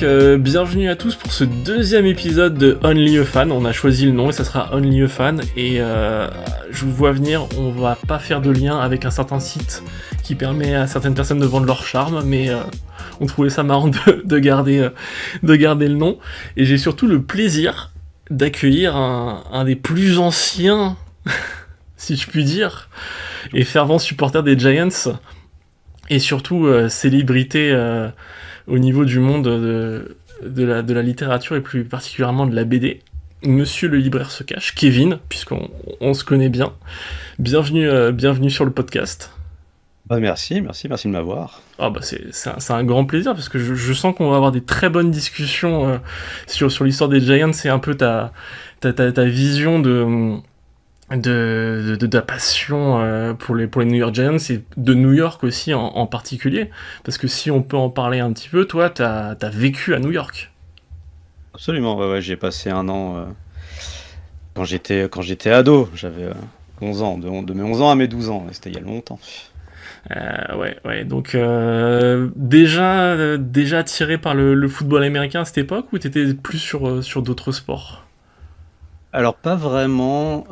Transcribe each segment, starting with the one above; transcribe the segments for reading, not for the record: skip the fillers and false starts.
donc bienvenue à tous pour ce deuxième épisode de Only a Fan. On a choisi le nom et ça sera Only a Fan. Et je vous vois venir, on va pas faire de lien avec un certain site qui permet à certaines personnes de vendre leur charme, mais on trouvait ça marrant de garder le nom. Et j'ai surtout le plaisir d'accueillir un des plus anciens, si je puis dire, et fervent supporter des Giants, et surtout célébrité au niveau du monde de la littérature et plus particulièrement de la BD. Monsieur le libraire se cache, Kevin, puisqu'on se connaît bien. Bienvenue sur le podcast. Merci de m'avoir. Ah bah c'est un grand plaisir parce que je sens qu'on va avoir des très bonnes discussions sur l'histoire des Giants. C'est un peu ta vision de la passion pour les New York Giants et de New York aussi en particulier, parce que si on peut en parler un petit peu, toi t'as vécu à New York. Absolument, ouais, j'y ai passé un an quand j'étais ado. J'avais 11 ans, de mes 11 ans à mes 12 ans, et c'était il y a longtemps. Ouais, donc déjà attiré par le football américain à cette époque, ou t'étais plus sur d'autres sports? Alors pas vraiment,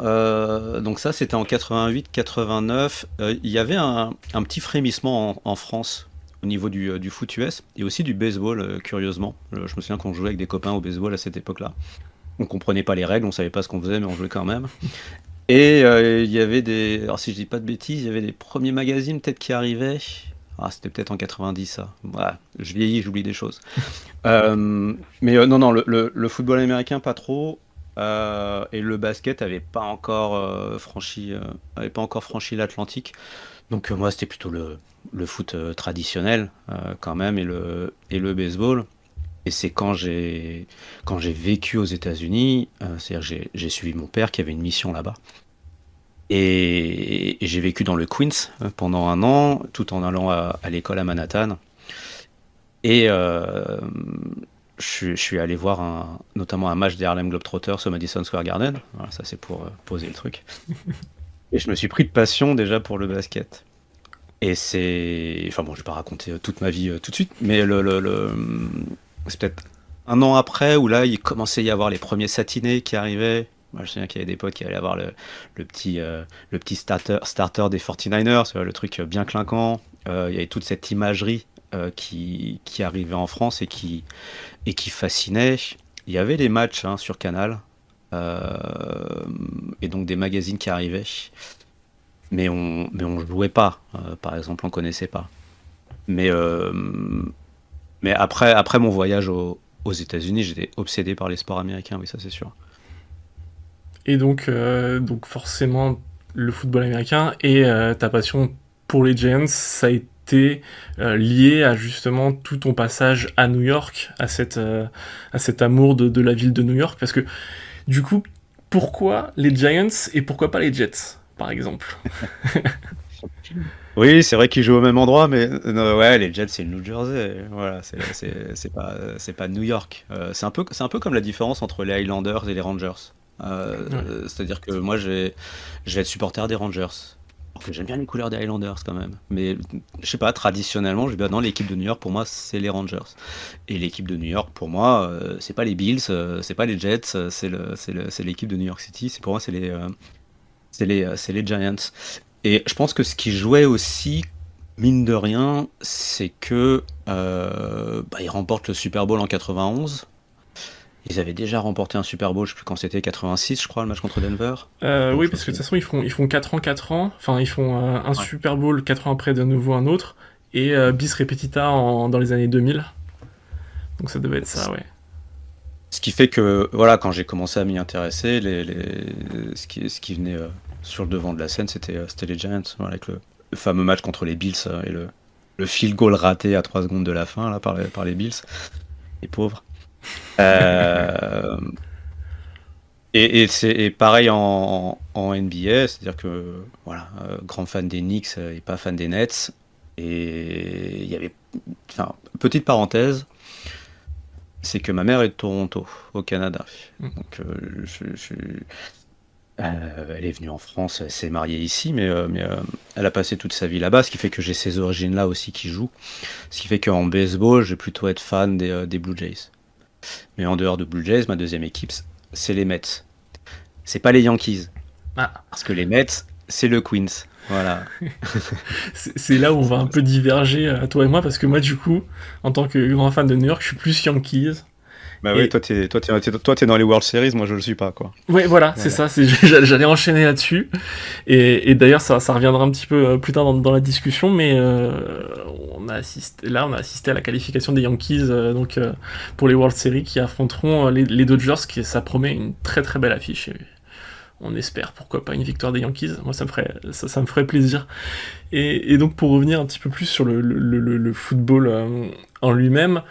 donc ça c'était en 88-89. Il y avait un petit frémissement en France au niveau du foot US et aussi du baseball, curieusement. Je me souviens qu'on jouait avec des copains au baseball à cette époque-là. On comprenait pas les règles, on savait pas ce qu'on faisait, mais on jouait quand même. Et il y avait alors si je dis pas de bêtises, il y avait des premiers magazines peut-être qui arrivaient. Ah, c'était peut-être en 90 ça. Voilà, je vieillis, j'oublie des choses. Mais non, le football américain pas trop. Et le basket avait pas encore franchi l'Atlantique. Donc moi c'était plutôt le foot traditionnel quand même, et le baseball. Et c'est quand j'ai vécu aux États-Unis, c'est-à-dire que j'ai suivi mon père qui avait une mission là-bas. Et j'ai vécu dans le Queens pendant un an, tout en allant à l'école à Manhattan. Et je suis allé voir notamment un match des Harlem Globetrotters au Madison Square Garden. Voilà, ça c'est pour poser le truc. Et je me suis pris de passion déjà pour le basket. Et enfin bon, je vais pas raconter toute ma vie tout de suite, mais c'est peut-être un an après où là il commençait à y avoir les premiers satinés qui arrivaient. Moi, je me souviens qu'il y avait des potes qui allaient avoir le petit starter des 49ers, le truc bien clinquant. Il y avait toute cette imagerie qui arrivait en France et qui fascinait. Il y avait des matchs sur Canal, et donc des magazines qui arrivaient, mais on jouait pas. Par exemple, on connaissait pas. Mais, euh, mais après mon voyage aux États-Unis, j'étais obsédé par les sports américains, oui, ça c'est sûr. Et donc forcément le football américain et ta passion pour les Giants, ça a été lié à justement tout ton passage à New York, à cet amour de la ville de New York, parce que du coup, pourquoi les Giants et pourquoi pas les Jets, par exemple? Oui, c'est vrai qu'ils jouent au même endroit, mais ouais, les Jets, c'est le New Jersey. Voilà, c'est pas New York. C'est un peu comme la différence entre les Highlanders et les Rangers. Ouais. C'est-à-dire que moi, je vais être supporter des Rangers. Alors que j'aime bien les couleurs des Highlanders quand même. Mais je sais pas, traditionnellement, je dis, bah non, l'équipe de New York, pour moi, c'est les Rangers. Et l'équipe de New York, pour moi, c'est pas les Bills, c'est pas les Jets, c'est l'équipe de New York City. Pour moi, c'est les Giants. Et je pense que ce qui jouait aussi, mine de rien, c'est que ils remportent le Super Bowl en 91. Ils avaient déjà remporté un Super Bowl, je sais plus quand c'était, 86, je crois, le match contre Denver. Donc Oui, je me parce que de toute souviens. façon, ils font 4 ans, enfin, ils font un Ouais. Super Bowl 4 ans après, de nouveau un autre, et bis repetita dans les années 2000. Donc ça devait être ça, ouais. Ce qui fait que, voilà, quand j'ai commencé à m'y intéresser, ce qui venait sur le devant de la scène, c'était les Giants, voilà, avec le fameux match contre les Bills, et le field goal raté à 3 secondes de la fin là, par les Bills, les pauvres. Euh, et pareil en NBA, c'est-à-dire que, voilà, grand fan des Knicks et pas fan des Nets. Et il y avait, enfin, petite parenthèse, c'est que ma mère est de Toronto, au Canada. Mm. Donc, Elle est venue en France, elle s'est mariée ici, mais elle a passé toute sa vie là-bas, ce qui fait que j'ai ces origines-là aussi qui jouent. Ce qui fait qu'en baseball, je vais plutôt être fan des Blue Jays. Mais en dehors de Blue Jays, ma deuxième équipe, c'est les Mets. C'est pas les Yankees, Ah, parce que les Mets, c'est le Queens. Voilà. c'est là où on va un peu diverger, toi et moi, parce que moi, du coup, en tant que grand fan de New York, je suis plus Yankees. Bah oui, Et toi t'es dans les World Series, moi je le suis pas, quoi. ouais, voilà, c'est Voilà. ça, j'allais enchaîner là-dessus. Et d'ailleurs, ça reviendra un petit peu plus tard dans la discussion, mais on a assisté à la qualification des Yankees pour les World Series qui affronteront les Dodgers, ça promet une très très belle affiche. Et on espère, pourquoi pas, une victoire des Yankees. Moi, ça me ferait plaisir. Et donc, pour revenir un petit peu plus sur le football en lui-même,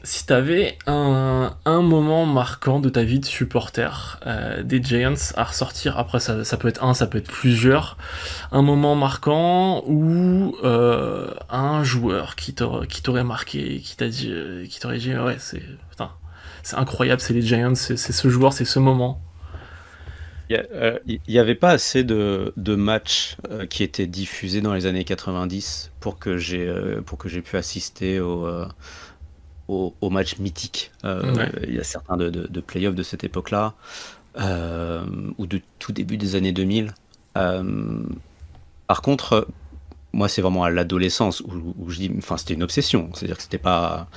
si t'avais un moment marquant de ta vie de supporter des Giants à ressortir, après ça peut être ça peut être plusieurs, un moment marquant ou un joueur qui t'aurait marqué, qui t'aurait dit ouais putain, c'est incroyable, c'est les Giants, c'est ce joueur, c'est ce moment. Il y avait pas assez de matchs qui étaient diffusés dans les années 90 pour que j'ai pu assister aux matchs mythiques. Ouais. Il y a certains de playoffs de cette époque-là, ou de tout début des années 2000. Euh, Par contre, moi, c'est vraiment à l'adolescence où je dis, enfin, c'était une obsession. C'est-à-dire que c'était pas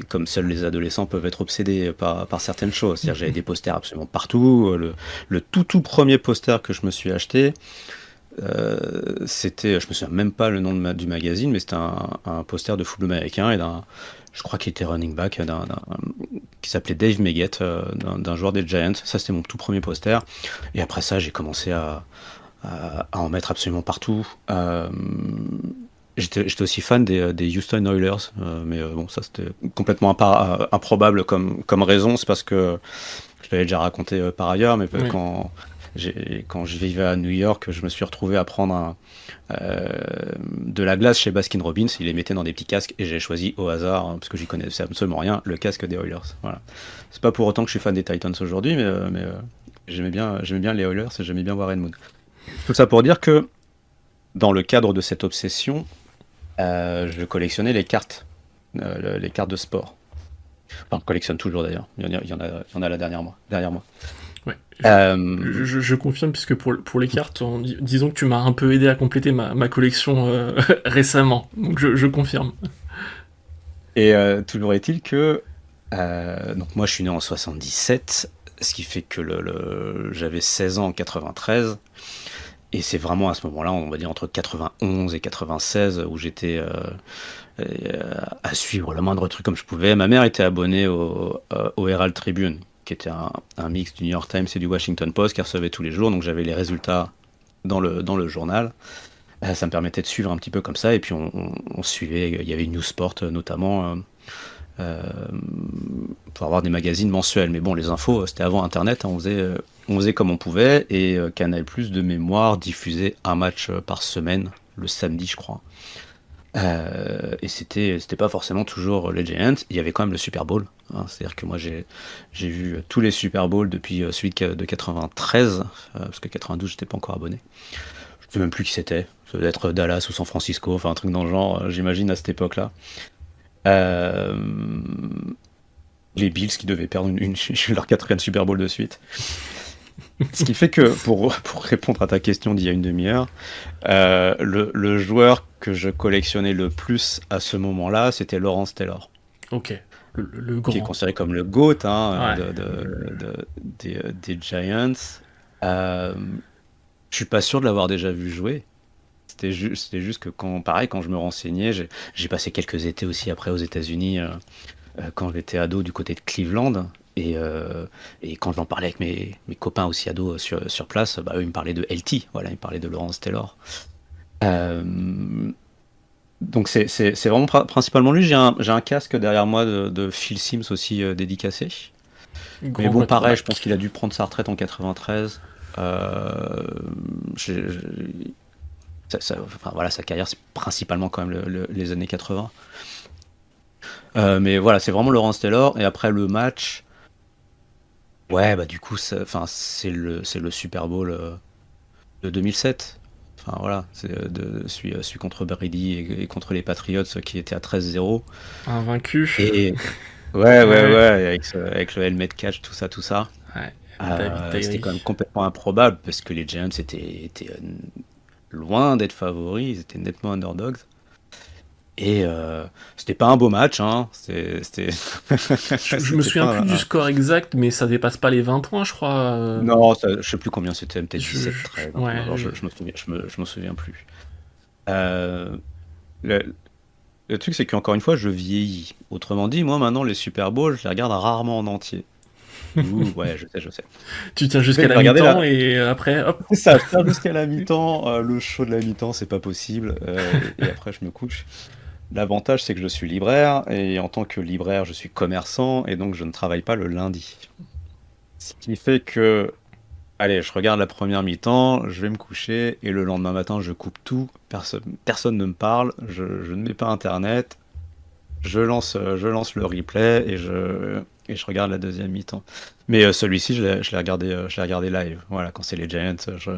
comme seuls les adolescents peuvent être obsédés par certaines choses. C'est-à-dire que j'avais des posters absolument partout. Le tout premier poster que je me suis acheté, c'était, je me souviens même pas le nom du magazine, mais c'était un poster de football américain et je crois qu'il était running back, qui s'appelait Dave Meggett, d'un joueur des Giants. Ça, c'était mon tout premier poster. Et après ça, j'ai commencé à en mettre absolument partout. J'étais aussi fan des Houston Oilers, mais bon, ça c'était complètement improbable comme raison. C'est parce que je l'avais déjà raconté par ailleurs, mais Oui. quand je vivais à New York, je me suis retrouvé à prendre de la glace chez Baskin Robbins. Ils les mettaient dans des petits casques et j'ai choisi au hasard, hein, parce que j'y connaissais absolument rien, le casque des Oilers. Voilà. C'est pas pour autant que je suis fan des Titans aujourd'hui, mais j'aimais bien les Oilers et j'aimais bien Warren Moon. Tout ça pour dire que dans le cadre de cette obsession, je collectionnais les cartes de sport. Enfin, je collectionne toujours d'ailleurs. Il y en a là derrière moi. Ouais, Euh, je confirme, puisque pour les cartes, disons que tu m'as un peu aidé à compléter ma collection récemment, donc je confirme. et toujours est-il que donc moi je suis né en 77, ce qui fait que j'avais 16 ans en 93, et c'est vraiment à ce moment-là, on va dire entre 91 et 96, où j'étais à suivre le moindre truc comme je pouvais. Ma mère était abonnée au Herald Tribune, qui était un mix du New York Times et du Washington Post, qui recevait tous les jours, donc j'avais les résultats dans le journal. Ça me permettait de suivre un petit peu comme ça, et puis on suivait, il y avait News Sport notamment, euh, pour avoir des magazines mensuels. Mais bon, les infos, c'était avant Internet, hein, on faisait comme on pouvait, et Canal+, de mémoire, diffusait un match par semaine, le samedi, je crois. Et c'était pas forcément toujours les Giants. Il y avait quand même le Super Bowl, hein. C'est-à-dire que moi j'ai vu tous les Super Bowls depuis celui de 93, parce que 92 j'étais pas encore abonné. Je sais même plus qui c'était. Ça devait être Dallas ou San Francisco, enfin un truc dans le genre, j'imagine à cette époque-là. Euh, les Bills qui devaient perdre leur quatrième Super Bowl de suite. Ce qui fait que, pour répondre à ta question d'il y a une demi-heure, le joueur que je collectionnais le plus à ce moment-là, c'était Lawrence Taylor, Ok, le qui est grand. considéré comme le GOAT, hein, Ouais. des Giants. Euh, je suis pas sûr de l'avoir déjà vu jouer. C'était juste que pareil, quand je me renseignais, j'ai passé quelques étés aussi après aux États-Unis, quand j'étais ado du côté de Cleveland. Et quand j'en parlais avec mes copains aussi ados sur place, bah, eux, ils me parlaient de LT, voilà, ils me parlaient de Lawrence Taylor. Euh, donc c'est vraiment principalement lui. J'ai un casque derrière moi de Phil Simms aussi, dédicacé. Mais Grand bon, pareil, je pense quarterback. qu'il a dû prendre sa retraite en 93. Euh, j'ai- j'ai- enfin, voilà, sa carrière, c'est principalement quand même les années 80. Mais voilà, c'est vraiment Lawrence Taylor. Et après le match, Ouais, bah du coup, c'est le Super Bowl de 2007. Enfin voilà, celui contre Brady et contre les Patriots qui était à 13-0. Invaincu. Et ouais, ouais, Ouais, ouais, avec le helmet catch, tout ça, tout ça. ouais. David C'était Tyree. quand même complètement improbable parce que les Giants étaient loin d'être favoris, ils étaient nettement underdogs. Et c'était pas un beau match, hein. Je me C'était souviens pas plus du score exact, mais ça dépasse pas les 20 points, je crois. Non, je sais plus combien c'était, peut-être 17-13, un truc dans Ouais, le genre, je me souviens, je m'en souviens plus. Euh, le, le truc, c'est qu'encore une fois, je vieillis. Autrement dit, moi maintenant, les Super Bowls, je les regarde rarement en entier. Ouh, ouais, je sais, je sais. tu tiens En fait, jusqu'à je la vais regarder mi-temps et après, hop. C'est ça, je tiens jusqu'à la mi-temps. Le show de la mi-temps, c'est pas possible. Et après, je me couche. L'avantage, c'est que je suis libraire. Et en tant que libraire, je suis commerçant. Et donc, je ne travaille pas le lundi. Ce qui fait que, allez, je regarde la première mi-temps, je vais me coucher. Et le lendemain matin, je coupe tout. Personne ne me parle. Je ne mets pas Internet. Je lance le replay et je regarde la deuxième mi-temps. Mais celui-ci, je l'ai regardé live. Voilà, quand c'est les Giants, que ce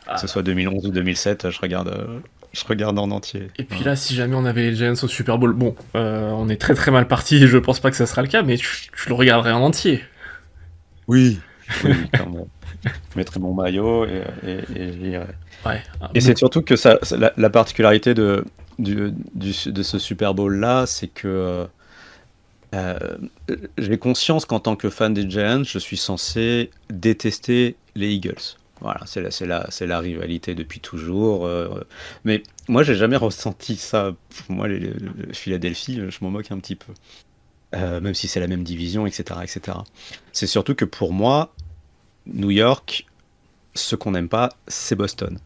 Ah, soit 2011 ou 2007, je regarde en entier. et puis Voilà. là, si jamais on avait les Giants au Super Bowl, bon, on est très très mal parti, je pense pas que ça sera le cas, mais tu le regarderais en entier. Oui, oui, oui, clairement. Je mettrai mon maillot et j'irai. Ouais. Et c'est surtout que la particularité de ce Super Bowl-là, c'est que euh, j'ai conscience qu'en tant que fan des Giants, je suis censé détester les Eagles. Voilà, c'est la rivalité depuis toujours. Mais moi, j'ai jamais ressenti ça. Moi, Philadelphie, je m'en moque un petit peu. Même si c'est la même division, etc., etc. C'est surtout que pour moi, New York, ce qu'on n'aime pas, c'est Boston.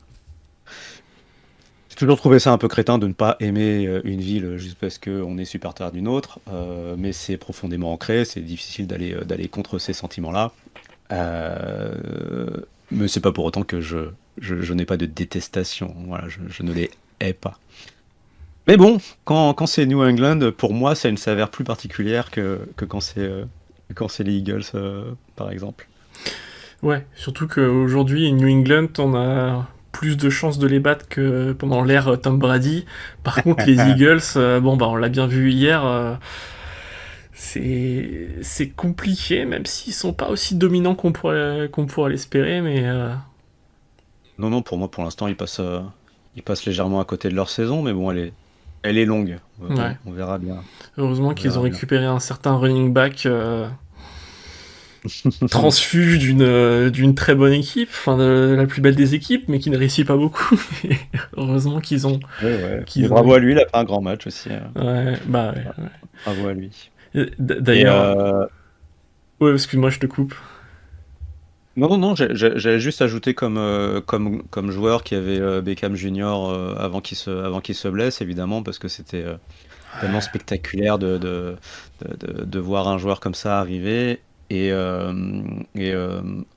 J'ai toujours trouvé ça un peu crétin de ne pas aimer une ville juste parce qu'on est supporter d'une autre, mais c'est profondément ancré, c'est difficile d'aller contre ces sentiments-là. Euh, mais c'est pas pour autant que je n'ai pas de détestation. Voilà, je ne les hais pas. Mais bon, quand c'est New England, pour moi, ça a une saveur plus particulière que quand c'est les Eagles, par exemple. Ouais, surtout qu'aujourd'hui, New England, on a plus de chances de les battre que pendant l'ère Tom Brady. Par contre, les Eagles, bon, bah, on l'a bien vu hier, c'est compliqué, même s'ils sont pas aussi dominants qu'on pourrait l'espérer, mais Non, non, pour moi, pour l'instant, ils passent légèrement à côté de leur saison, mais bon, elle est longue. ouais. On verra bien. Heureusement On qu'ils ont verra bien. récupéré un certain running back transfus d'une très bonne équipe, enfin de la plus belle des équipes, mais qui ne réussit pas beaucoup. Heureusement qu'ils ont Ouais, ouais. Mais qu'ils ont bravo à lui, il a fait un grand match aussi. ouais, bah Voilà. ouais. Bravo à lui. Et D'ailleurs, ouais, excuse-moi, je te coupe. non, non, non, j'allais juste ajouter comme joueur qui avait Beckham Junior avant qu'il se blesse, évidemment, parce que c'était tellement spectaculaire de voir un joueur comme ça arriver. Et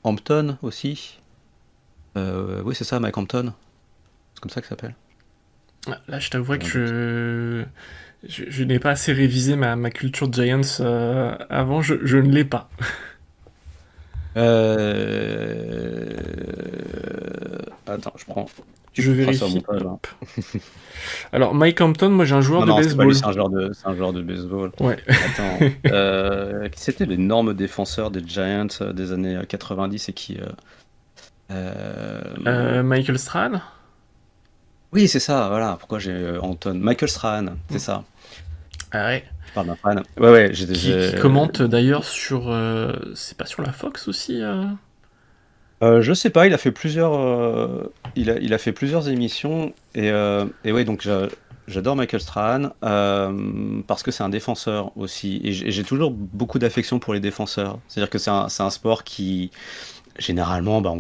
Hampton aussi. Oui, c'est ça, Mike Hampton. C'est comme ça que ça s'appelle. Là, je t'avoue J'ai que un doute. je n'ai pas assez révisé ma culture Giants avant, je ne l'ai pas. Attends, je prends. Tu Je couperas ça au vérifie. montage, hein. Hop. Alors, Mike Hampton, moi j'ai un joueur Non, de non, c'est pas lui, baseball. c'est un joueur de baseball. Ouais. Attends, qui c'était l'énorme défenseur des Giants des années 90 et qui. Michael Strahan, Oui, c'est ça, voilà. Pourquoi j'ai Anton. Michael Strahan, c'est ça. ah ouais. Je parle d'un fan. Ouais, ouais, Qui commente d'ailleurs sur. C'est pas sur la Fox aussi je sais pas, il a fait plusieurs émissions et ouais, donc j'adore Michael Strahan parce que c'est un défenseur aussi et j'ai toujours beaucoup d'affection pour les défenseurs. C'est-à-dire que c'est un sport qui généralement, bah, on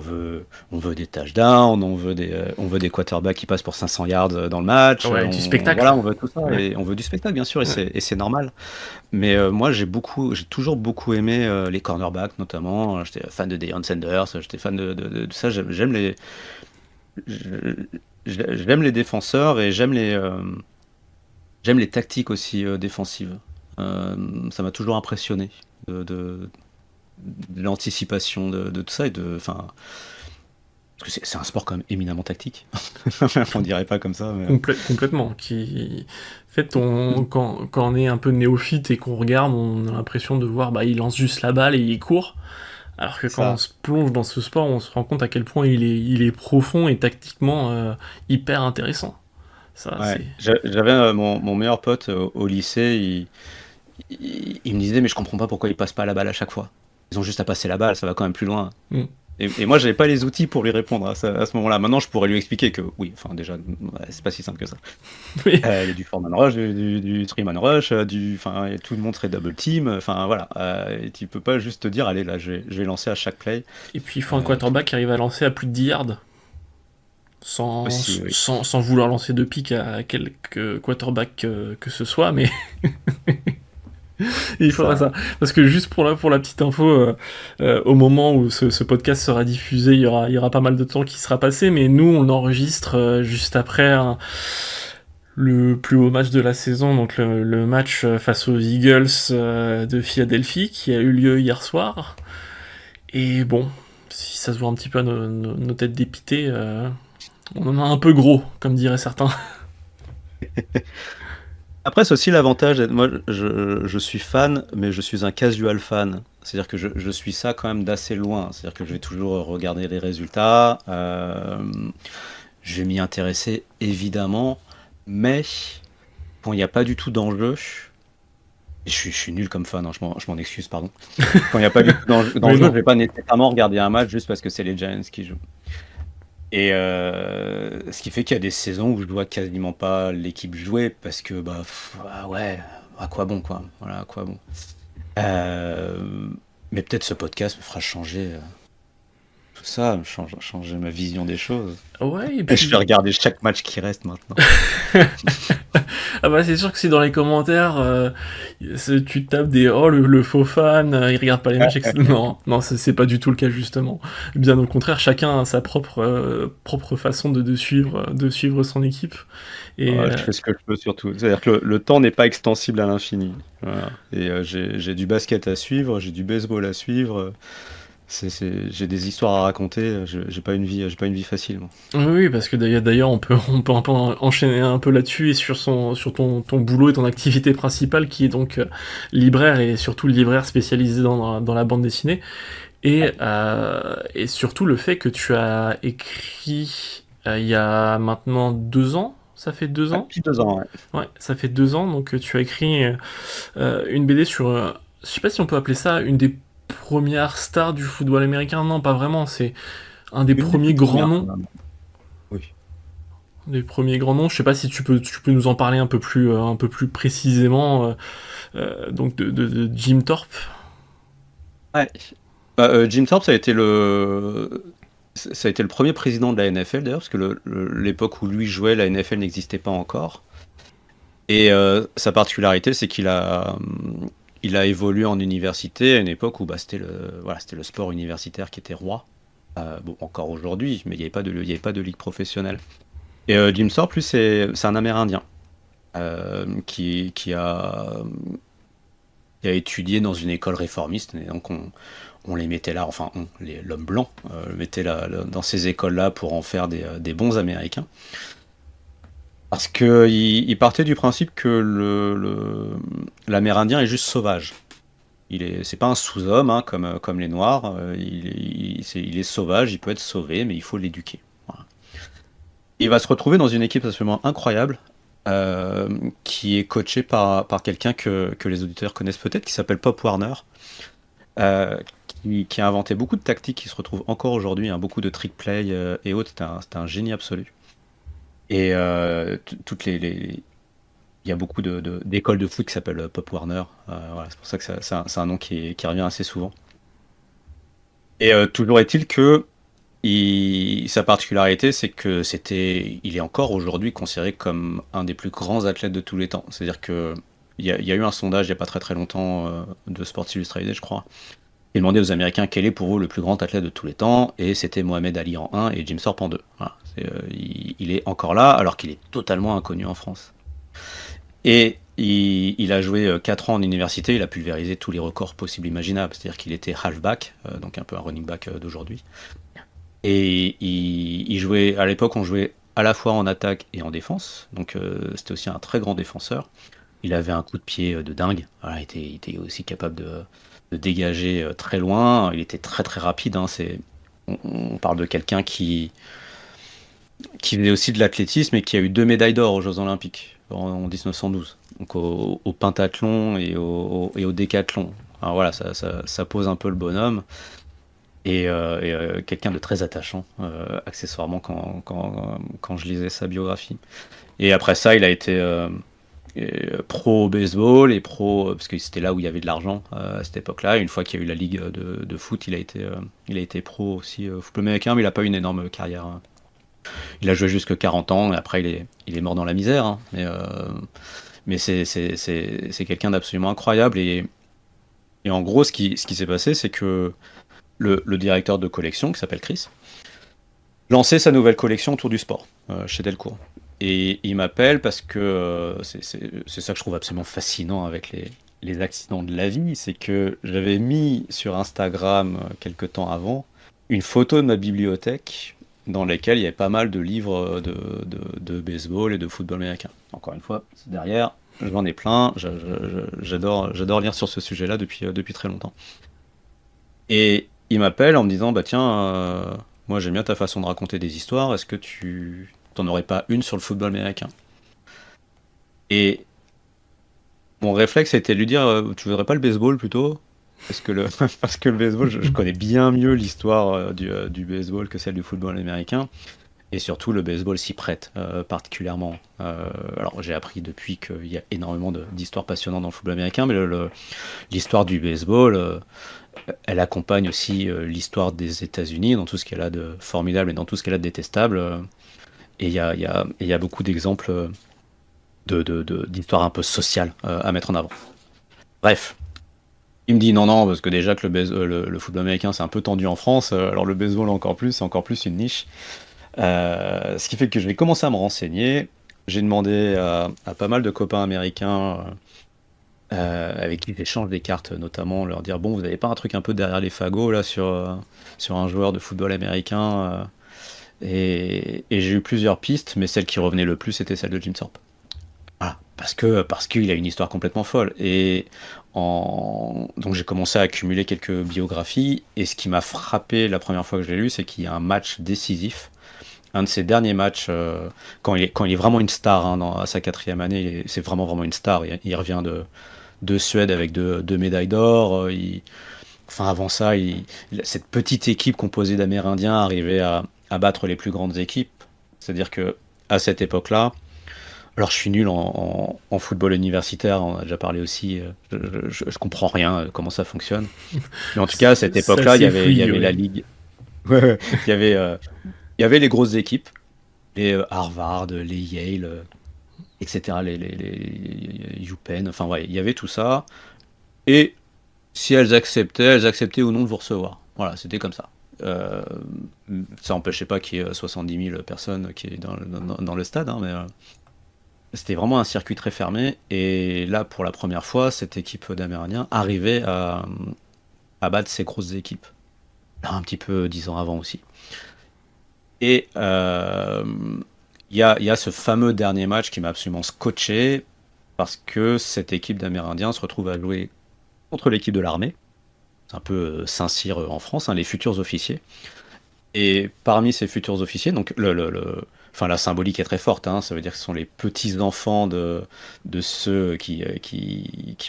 veut des touchdowns, on veut des quarterbacks qui passent pour 500 yards dans le match, Ouais, du spectacle. voilà, on veut tout ça Ouais. et on veut du spectacle bien sûr et Ouais. c'est normal. Mais moi, j'ai toujours beaucoup aimé les cornerbacks, notamment. J'étais fan de Deion Sanders, j'étais fan de tout ça. Je- j'aime les défenseurs et j'aime les tactiques aussi défensives. Ça m'a toujours impressionné de de l'anticipation de tout ça et enfin, parce que c'est un sport quand même éminemment tactique. On dirait pas comme ça, mais Complètement. En fait, quand on est un peu néophyte et qu'on regarde, on a l'impression de voir, bah, il lance juste la balle et il court. Alors que quand on ça. se plonge dans ce sport, on se rend compte à quel point il est profond et tactiquement hyper intéressant. Ça, Ouais, c'est. j'avais mon meilleur pote au lycée, il me disait, mais je comprends pas pourquoi ils passent pas la balle à chaque fois. Ils ont juste à passer la balle, ça va quand même plus loin. Mm. Et moi, j'avais pas les outils pour lui répondre à ce moment-là. Maintenant, je pourrais lui expliquer que oui, enfin déjà, ouais, c'est pas si simple que ça. Oui. Il y a du four-man rush, du three-man rush, enfin, et tout le monde serait double team. Enfin voilà, et tu peux pas juste te dire, allez là, je vais lancer à chaque play. Et puis il faut un quarterback qui arrive à lancer à plus de 10 yards. Aussi, oui. Sans vouloir lancer de pique à quelques quarterbacks que ce soit, mais il faudra Ça, ça. Parce que juste pour la petite info, au moment où ce podcast sera diffusé, il y aura pas mal de temps qui sera passé, mais nous, on enregistre juste après le plus haut match de la saison, donc le match face aux Eagles de Philadelphie, qui a eu lieu hier soir. Et bon, si ça se voit un petit peu à nos têtes dépitées, on en a un peu gros, comme diraient certains. Après, c'est aussi l'avantage d'être. Moi, je suis fan, mais je suis un casual fan. C'est-à-dire que je suis ça quand même d'assez loin. C'est-à-dire que je vais toujours regarder les résultats. Je vais m'y intéresser, évidemment. Mais quand il n'y a pas du tout d'enjeu. Je suis nul comme fan, hein, je m'en excuse, pardon. Quand il n'y a pas du tout Mais d'enjeu, je non. vais pas nécessairement regarder un match juste parce que c'est les Giants qui jouent. Et ce qui fait qu'il y a des saisons où je vois quasiment pas l'équipe jouer parce que bah ouais, à quoi bon quoi. Voilà, à quoi bon. Mais peut-être ce podcast me fera changer tout ça, changer ma vision des choses. Ouais, et Et je vais puis. regarder chaque match qui reste maintenant. Ah bah c'est sûr que si dans les commentaires tu tapes des oh le faux fan, il regarde pas les matchs, etc. Non, non, c'est pas du tout le cas justement. Bien au contraire, chacun a sa propre façon de suivre son équipe. Et Je fais ce que je peux surtout. C'est-à-dire que le temps n'est pas extensible à l'infini. Voilà. Et j'ai du basket à suivre, j'ai du baseball à suivre. J'ai des histoires à raconter. J'ai pas une vie facile, moi. oui, oui, parce que d'ailleurs on peut un peu enchaîner un peu là-dessus et sur ton boulot et ton activité principale qui est donc libraire et surtout libraire spécialisé dans la bande dessinée. Et surtout le fait que tu as écrit il y a maintenant 2 ans, ça fait deux Ouais, ans depuis 2 ans, ouais. Ouais, ça fait 2 ans, donc tu as écrit une BD sur, je sais pas si on peut appeler ça une des premières stars du football américain, non pas vraiment, c'est un des Une des premiers toutes grands premières, quand noms, même. Oui. des premiers grands noms, je sais pas si tu peux nous en parler un peu plus précisément, donc de Jim Thorpe. Ouais. Bah, Jim Thorpe, ça a été le premier président de la NFL d'ailleurs, parce que l'époque où lui jouait, la NFL n'existait pas encore. Et sa particularité, c'est qu'il a évolué en université à une époque où bah, c'était le sport universitaire qui était roi. Bon, encore aujourd'hui, mais il y avait pas de ligue professionnelle. Et Jim Thorpe, lui, c'est un Amérindien qui a étudié dans une école réformiste. Et donc on les mettait là, enfin l'homme blanc le mettait là, dans ces écoles-là pour en faire des bons Américains. Parce qu'il partait du principe que l'Amérindien est juste sauvage. C'est pas un sous-homme hein, comme les Noirs. Il est sauvage, il peut être sauvé, mais il faut l'éduquer. Voilà. Il va se retrouver dans une équipe absolument incroyable, qui est coachée par quelqu'un que les auditeurs connaissent peut-être, qui s'appelle Pop Warner, euh, qui a inventé beaucoup de tactiques qui se retrouvent encore aujourd'hui, hein, beaucoup de trick play et autres. C'était un génie absolu. Et il y a beaucoup d'écoles de foot qui s'appellent Pop Warner. Voilà, c'est pour ça que c'est un nom qui revient assez souvent. Et toujours est-il que sa particularité, c'est que il est encore aujourd'hui considéré comme un des plus grands athlètes de tous les temps. C'est-à-dire que il y a eu un sondage il n'y a pas très très longtemps de Sports Illustrated, je crois, qui demandait aux Américains quel est pour vous le plus grand athlète de tous les temps, et c'était Mohamed Ali en 1 et Jim Thorpe en 2. Voilà. Il est encore là, alors qu'il est totalement inconnu en France. Et il a joué 4 ans en université, il a pulvérisé tous les records possibles imaginables. C'est-à-dire qu'il était halfback, donc un peu un running back d'aujourd'hui. Et il jouait, à l'époque, on jouait à la fois en attaque et en défense. Donc c'était aussi un très grand défenseur. Il avait un coup de pied de dingue. Voilà, il était aussi capable de dégager très loin. Il était très très rapide, hein. On parle de quelqu'un qui faisait aussi de l'athlétisme et qui a eu 2 médailles d'or aux Jeux Olympiques en 1912. Donc au pentathlon et au décathlon. Alors voilà, ça pose un peu le bonhomme. Et quelqu'un de très attachant, accessoirement, quand je lisais sa biographie. Et après ça, il a été pro au baseball et pro, parce que c'était là où il y avait de l'argent à cette époque-là. Une fois qu'il y a eu la ligue de foot, il a été pro aussi au football américain, mais il n'a pas eu une énorme carrière. Il a joué jusque 40 ans, et après il est mort dans la misère, hein. Mais c'est quelqu'un d'absolument incroyable. Et en gros, ce qui s'est passé, c'est que le directeur de collection, qui s'appelle Chris, lançait sa nouvelle collection autour du sport chez Delcourt. Et il m'appelle parce que c'est ça que je trouve absolument fascinant avec les accidents de la vie, c'est que j'avais mis sur Instagram quelques temps avant une photo de ma bibliothèque dans laquelle il y avait pas mal de livres de baseball et de football américain. Encore une fois, c'est derrière, j'en ai plein, j'adore lire sur ce sujet-là depuis très longtemps. Et il m'appelle en me disant, bah tiens, moi j'aime bien ta façon de raconter des histoires, est-ce que tu t'en aurais pas une sur le football américain? Et mon réflexe a été de lui dire, tu voudrais pas le baseball plutôt? Parce que le baseball, je connais bien mieux l'histoire du baseball que celle du football américain. Et surtout, le baseball s'y prête particulièrement. Alors, j'ai appris depuis qu'il y a énormément d'histoires passionnantes dans le football américain, mais l'histoire du baseball, elle accompagne aussi l'histoire des États-Unis dans tout ce qu'elle a de formidable et dans tout ce qu'elle a de détestable. Et il y a beaucoup d'exemples d'histoires un peu sociales à mettre en avant. Bref. Il me dit non, parce que déjà que le football américain c'est un peu tendu en France, alors le baseball encore plus, c'est encore plus une niche. Ce qui fait que je vais commencer à me renseigner. J'ai demandé à pas mal de copains américains avec qui j'échange des cartes, notamment leur dire bon, vous n'avez pas un truc un peu derrière les fagots là sur un joueur de football américain et j'ai eu plusieurs pistes, mais celle qui revenait le plus c'était celle de Jim Thorpe. Voilà, parce qu'il a une histoire complètement folle. Donc j'ai commencé à accumuler quelques biographies, et ce qui m'a frappé la première fois que je l'ai lu, c'est qu'il y a un match décisif, un de ses derniers matchs, quand il est vraiment une star, hein, à sa 4e année, c'est vraiment une star. Il revient de Suède avec 2 médailles d'or. Enfin avant ça, cette petite équipe composée d'Amérindiens arrivait à battre les plus grandes équipes. C'est-à-dire que à cette époque-là, alors je suis nul en football universitaire, on a déjà parlé aussi, je comprends rien comment ça fonctionne. Mais en tout cas, à cette époque-là, il y avait la ligue. Ouais, ouais. Il y avait les grosses équipes, les Harvard, les Yale, etc., les UPenn, enfin ouais, il y avait tout ça. Et si elles acceptaient ou non de vous recevoir. Voilà, c'était comme ça. Ça n'empêchait pas qu'il y ait 70 000 personnes qui est dans le stade, hein, mais c'était vraiment un circuit très fermé. Et là, pour la première fois, cette équipe d'Amérindiens arrivait à battre ces grosses équipes. Là, un petit peu 10 ans avant aussi. Et il y a ce fameux dernier match qui m'a absolument scotché, parce que cette équipe d'Amérindiens se retrouve à jouer contre l'équipe de l'armée. C'est un peu Saint-Cyr en France, hein, les futurs officiers. Et parmi ces futurs officiers, donc enfin, la symbolique est très forte, hein, ça veut dire que ce sont les petits-enfants de ceux qui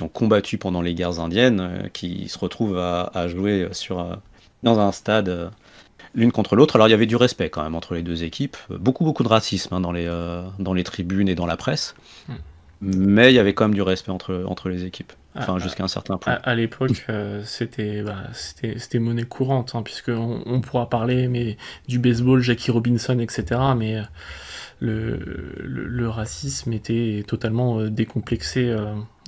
ont combattu pendant les guerres indiennes, qui se retrouvent à jouer dans un stade l'une contre l'autre. Alors il y avait du respect quand même entre les deux équipes, beaucoup de racisme, hein, dans les tribunes et dans la presse, mais il y avait quand même du respect entre les équipes. Enfin, jusqu'à un certain point. À l'époque, c'était monnaie courante, hein, puisque on pourra parler du baseball, Jackie Robinson, etc. Mais le racisme était totalement décomplexé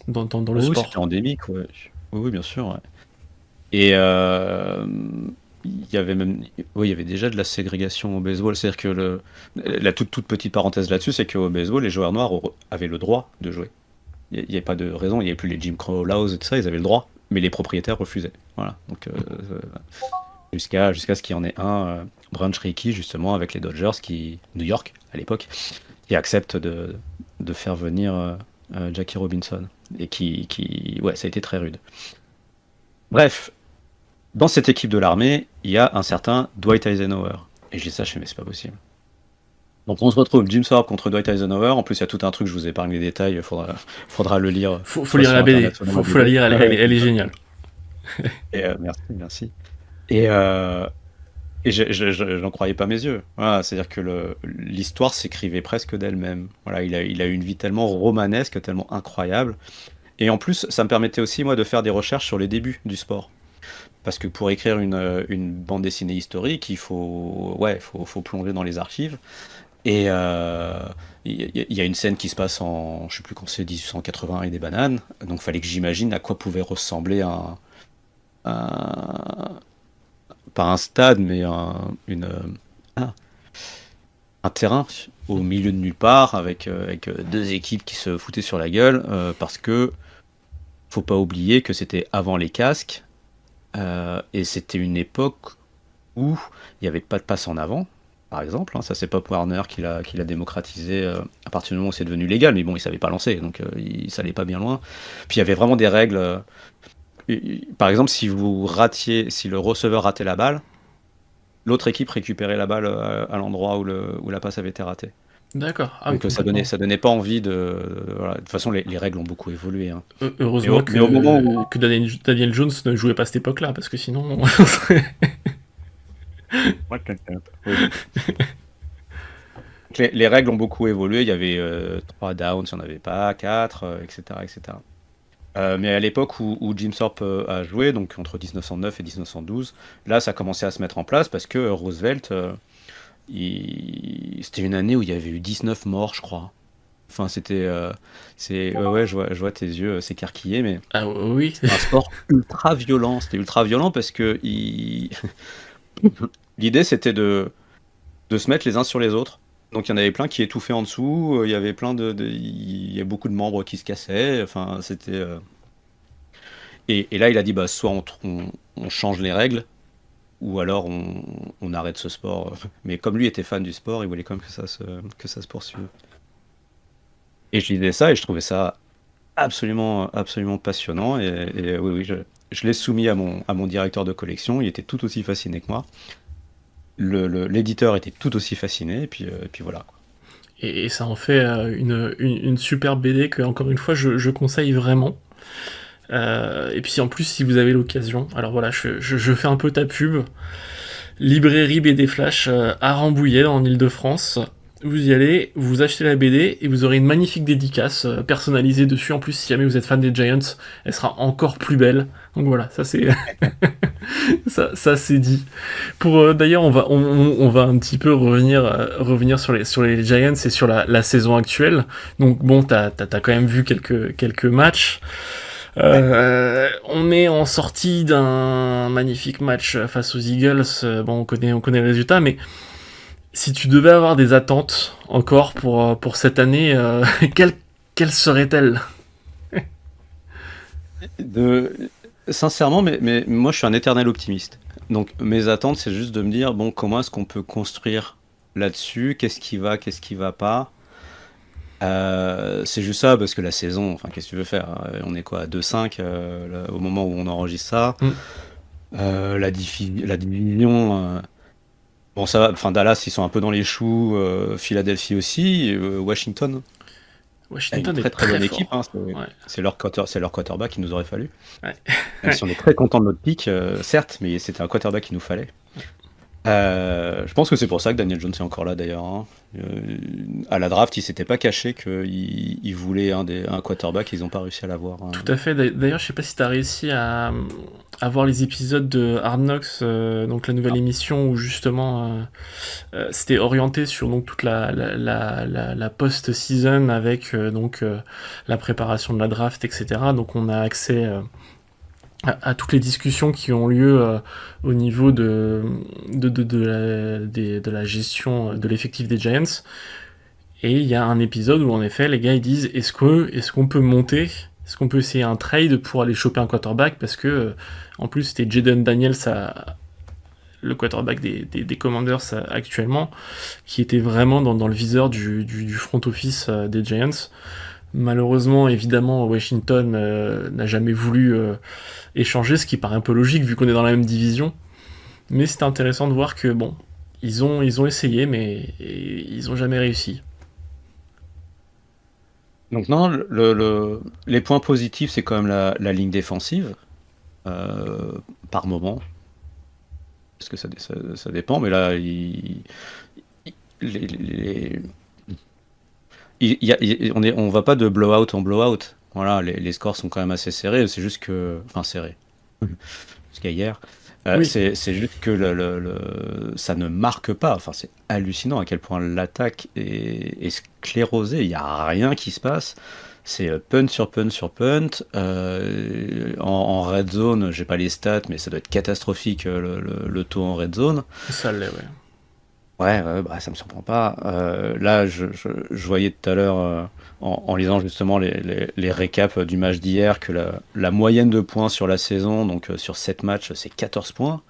dans le Oui, sport. c'était endémique, ouais. Oui, bien sûr, ouais. Et il y avait déjà de la ségrégation au baseball. C'est-à-dire que la toute petite parenthèse là-dessus, c'est qu'au baseball, les joueurs noirs avaient le droit de jouer. il n'y avait pas de raison, il n'y avait plus les Jim Crow laws et tout ça, ils avaient le droit, mais les propriétaires refusaient. Voilà. Donc, jusqu'à ce qu'il y en ait un, Branch Rickey, justement, avec les Dodgers, New York, à l'époque, qui accepte de faire venir Jackie Robinson. Et ouais, ça a été très rude. Bref, dans cette équipe de l'armée, il y a un certain Dwight Eisenhower. Et je dis ça, je fais, mais c'est pas possible. Donc on se retrouve Jim Thorpe contre Dwight Eisenhower. En plus, il y a tout un truc, je vous épargne les détails, faudra le lire. Faut lire la BD, faut la lire, elle est géniale. Et, merci. Et j'en croyais pas mes yeux. Voilà, c'est-à-dire que l'histoire s'écrivait presque d'elle-même. Voilà, il a eu une vie tellement romanesque, tellement incroyable. Et en plus, ça me permettait aussi, moi, de faire des recherches sur les débuts du sport. Parce que pour écrire une bande dessinée historique, il faut plonger dans les archives. Et il y a une scène qui se passe en, je sais plus quand c'est, 1880 et des bananes. Donc il fallait que j'imagine à quoi pouvait ressembler pas un stade, mais un terrain au milieu de nulle part avec deux équipes qui se foutaient sur la gueule parce que faut pas oublier que c'était avant les casques et c'était une époque où il n'y avait pas de passe en avant, par exemple. Ça c'est Pop Warner qui l'a démocratisé à partir du moment où c'est devenu légal, mais bon, il savait pas lancer, donc ça allait pas bien loin. Puis il y avait vraiment des règles. Par exemple, si le receveur ratait la balle, l'autre équipe récupérait la balle à l'endroit où la passe avait été ratée. D'accord. Donc ça donnait pas envie voilà. De toute façon, les règles ont beaucoup évolué. Hein. Heureusement que Daniel Jones ne jouait pas à cette époque-là, parce que sinon... les règles ont beaucoup évolué. Il y avait 3 downs, il n'y en avait pas 4, etc. etc. Mais à l'époque où Jim Thorpe a joué, donc entre 1909 et 1912, là ça commençait à se mettre en place parce que Roosevelt, c'était une année où il y avait eu 19 morts, je crois. Enfin, c'était. Ouais, je vois tes yeux s'écarquiller, mais. Ah oui. C'était un sport ultra violent. C'était ultra violent parce que l'idée c'était de se mettre les uns sur les autres. Donc il y en avait plein qui étouffaient en dessous, il y avait il y a beaucoup de membres qui se cassaient, enfin c'était... Et là il a dit, bah, soit on change les règles, ou alors on arrête ce sport. Mais comme lui était fan du sport, il voulait quand même que ça se poursuive. Et je disais ça, et je trouvais ça absolument, absolument passionnant, et oui, je l'ai soumis à mon directeur de collection, il était tout aussi fasciné que moi. L'éditeur était tout aussi fasciné, et puis voilà. Quoi. Et ça en fait une super BD que, encore une fois, je conseille vraiment. Et puis en plus, si vous avez l'occasion, alors voilà, je fais un peu ta pub. Librairie BD Flash à Rambouillet, en Ile-de-France. Vous y allez, vous achetez la BD et vous aurez une magnifique dédicace personnalisée dessus. En plus, si jamais vous êtes fan des Giants, elle sera encore plus belle. Donc voilà, ça c'est ça c'est dit. Pour d'ailleurs, on va un petit peu revenir sur les Giants et sur la saison actuelle. Donc bon, t'as quand même vu quelques matchs. On est en sortie d'un magnifique match face aux Eagles. Bon, on connaît le résultat, mais si tu devais avoir des attentes encore pour cette année, quelles seraient-elles ? Sincèrement, mais moi je suis un éternel optimiste. Donc mes attentes, c'est juste de me dire, bon, comment est-ce qu'on peut construire là-dessus ? Qu'est-ce qui va pas ? C'est juste ça, parce que la saison, enfin, qu'est-ce que tu veux faire ? On est quoi, à 2-5 au moment où on enregistre ça. La division... Bon, ça va, enfin, Dallas, ils sont un peu dans les choux, Philadelphie aussi, Washington. Washington est une très bonne fort. équipe, hein, c'est leur quarterback qu'il nous aurait fallu. Ouais. Même si on est très content de notre pick, certes, mais c'était un quarterback qu'il nous fallait. Je pense que c'est pour ça que Daniel Jones est encore là d'ailleurs. Hein. À la draft, il s'était pas caché qu'il voulait un quarterback, ils n'ont pas réussi à l'avoir. Hein. Tout à fait. D'ailleurs, je sais pas si tu as réussi à voir les épisodes de Hard Knocks, donc la nouvelle émission où justement c'était orienté sur donc toute la post-season avec la préparation de la draft, etc. Donc on a accès à toutes les discussions qui ont lieu au niveau de la gestion de l'effectif des Giants. Et il y a un épisode où en effet les gars ils disent est-ce qu'on peut monter, est-ce qu'on peut essayer un trade pour aller choper un quarterback, parce que en plus c'était Jaden Daniels, le quarterback des Commanders actuellement, qui était vraiment dans le viseur du front office des Giants. Malheureusement, évidemment, Washington n'a jamais voulu échanger, ce qui paraît un peu logique vu qu'on est dans la même division. Mais c'était intéressant de voir que bon, ils ont essayé, mais ils ont jamais réussi. Donc non, les points positifs, c'est quand même la ligne défensive, par moment. Parce que ça dépend, mais là, les- on va pas de blowout en blowout. Voilà, les scores sont quand même assez serrés. C'est juste que, enfin serrés, jusqu'à hier. Oui, C'est juste que ça ne marque pas. Enfin, c'est hallucinant à quel point l'attaque est sclérosée. Il n'y a rien qui se passe. C'est punt sur punt sur punt. En red zone, j'ai pas les stats, mais ça doit être catastrophique le taux en red zone. ça l'est, ouais. Ouais, bah, ça me surprend pas. Là, je voyais tout à l'heure, en lisant justement les récaps du match d'hier, que la moyenne de points sur la saison, donc sur 7 matchs, c'est 14 points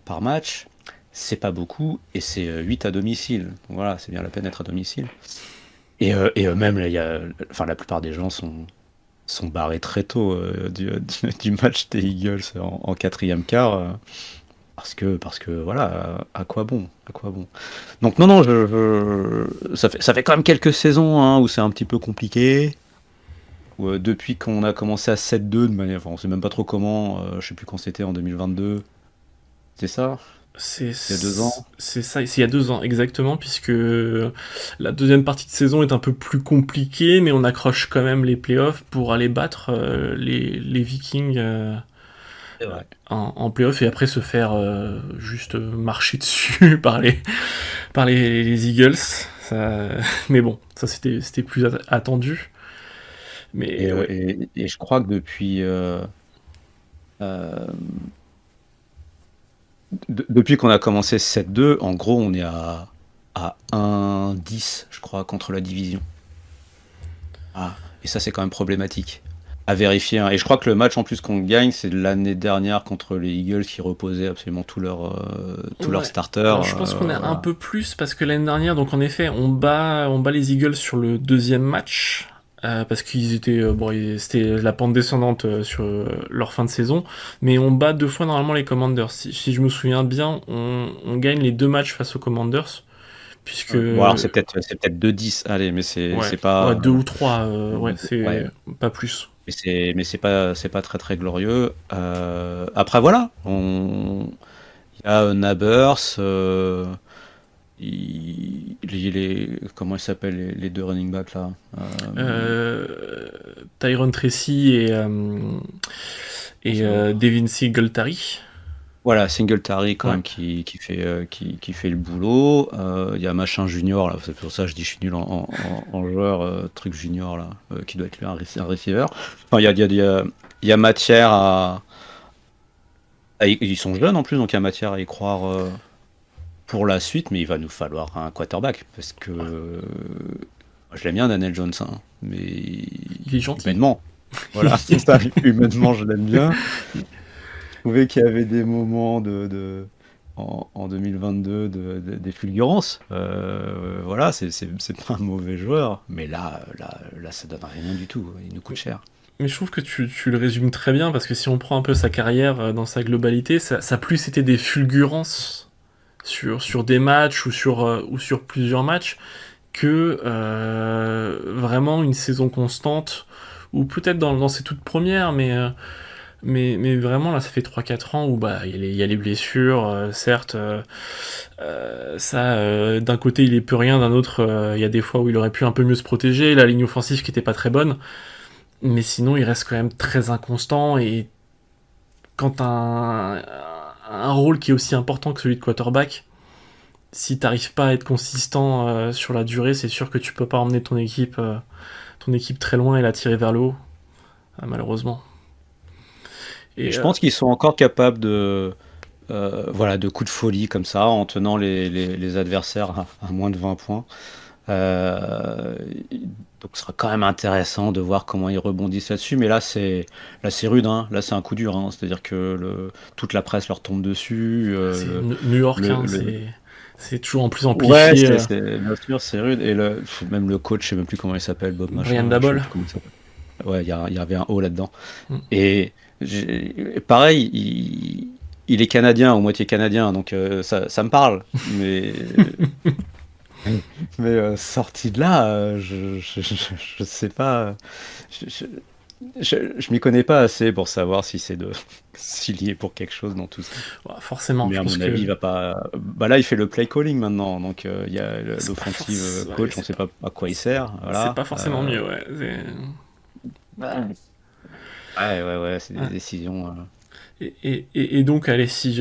par match. C'est pas beaucoup, et c'est 8 à domicile. Donc voilà, c'est bien la peine d'être à domicile. Et même, là, enfin, la plupart des gens sont barrés très tôt du match des Eagles en quatrième quart. Parce que voilà, à quoi bon? À quoi bon? Donc non, ça fait quand même quelques saisons, hein, où c'est un petit peu compliqué. Où, depuis qu'on a commencé à 7-2 de manière, enfin, on sait même pas trop comment, je sais plus quand c'était en 2022. C'est ça? C'est Il y a 2 ans? c'est ça, c'est il y a 2 ans exactement, puisque la deuxième partie de saison est un peu plus compliquée, mais on accroche quand même les playoffs pour aller battre les Vikings C'est vrai. en playoffs, et après se faire juste marcher dessus par les Eagles. Ça... Mais bon, ça c'était plus attendu. Mais ouais. Et je crois que euh, depuis qu'on a commencé 7-2, en gros, on est à 1-10, je crois, contre la division. Ah, et ça, c'est quand même problématique. À vérifier, hein. Et je crois que le match en plus qu'on gagne, c'est l'année dernière contre les Eagles qui reposaient absolument tous leurs Ouais. starters. Alors je pense qu'on a un Voilà. peu plus, parce que l'année dernière, donc en effet, on bat les Eagles sur le deuxième match, parce qu'ils étaient, bon, c'était la pente descendante sur leur fin de saison, mais on bat 2 fois normalement les Commanders. Si je me souviens bien, on gagne les 2 matchs face aux Commanders, puisque Bon, alors c'est peut-être 2-10, allez, mais ouais, c'est pas. ouais, 2 ou 3, ouais, Ouais, c'est pas plus. mais c'est pas très très glorieux. Après, voilà, il y a Nabers, comment ils s'appellent les deux running backs là? Tyron Tracy et Devin Singletary. Voilà, Singletary quand Ouais. même qui fait le boulot. Il y a Machin Junior là, c'est pour ça que je dis je suis nul en joueur, truc junior là, qui doit être lui un receiver. Enfin, il y a matière ils sont jeunes en plus, donc il y a matière à y croire pour la suite, mais il va nous falloir un quarterback parce que je l'aime bien Daniel Jones, hein, mais Il est gentil. humainement, voilà, c'est ça, humainement je l'aime bien. Je trouvais qu'il y avait des moments en 2022 des fulgurances. Voilà, c'est pas un mauvais joueur, mais là, ça donne rien du tout. Il nous coûte cher. Mais je trouve que tu le résumes très bien, parce que si on prend un peu sa carrière dans sa globalité, ça a plus été des fulgurances sur des matchs ou sur plusieurs matchs que vraiment une saison constante, ou peut-être dans ses toutes premières, mais vraiment là ça fait 3 4 ans où bah il y a les blessures, certes, ça d'un côté il est plus rien, d'un autre il y a des fois où il aurait pu un peu mieux se protéger, la ligne offensive qui était pas très bonne, mais sinon il reste quand même très inconstant. Et quand un rôle qui est aussi important que celui de quarterback, si t'arrives pas à être consistant sur la durée, c'est sûr que tu peux pas emmener ton équipe très loin et la tirer vers le haut, malheureusement. Et Et je pense qu'ils sont encore capables voilà, de coups de folie comme ça, en tenant les adversaires à moins de 20 points. Euh, donc ce sera quand même intéressant de voir comment ils rebondissent là-dessus. Mais là, c'est rude, hein. Là, c'est un coup dur, hein. C'est-à-dire que toute la presse leur tombe dessus. C'est New York, le, hein, le- c'est toujours en plus Ouais, amplifié. bien sûr, c'est rude. Et même le coach, je sais même plus comment il s'appelle, Bob Brian machin, je sais Dabol. plus comment il s'appelle. Ouais, il y avait un O là-dedans. Mm. Et pareil, il est canadien, ou moitié canadien, donc ça me parle. Mais, sorti de là, je sais pas. Je, je m'y connais pas assez pour savoir si s'il y est pour quelque chose dans tout ça. Ouais, forcément, Mais je à pense mon que avis, il va pas. Bah là, il fait le play calling maintenant, donc il y a c'est pas l'offensive ouais, coach, on sait pas à quoi il sert. c'est Voilà. pas forcément mieux, ouais. Ouais, c'est des décisions. Et donc, allez, si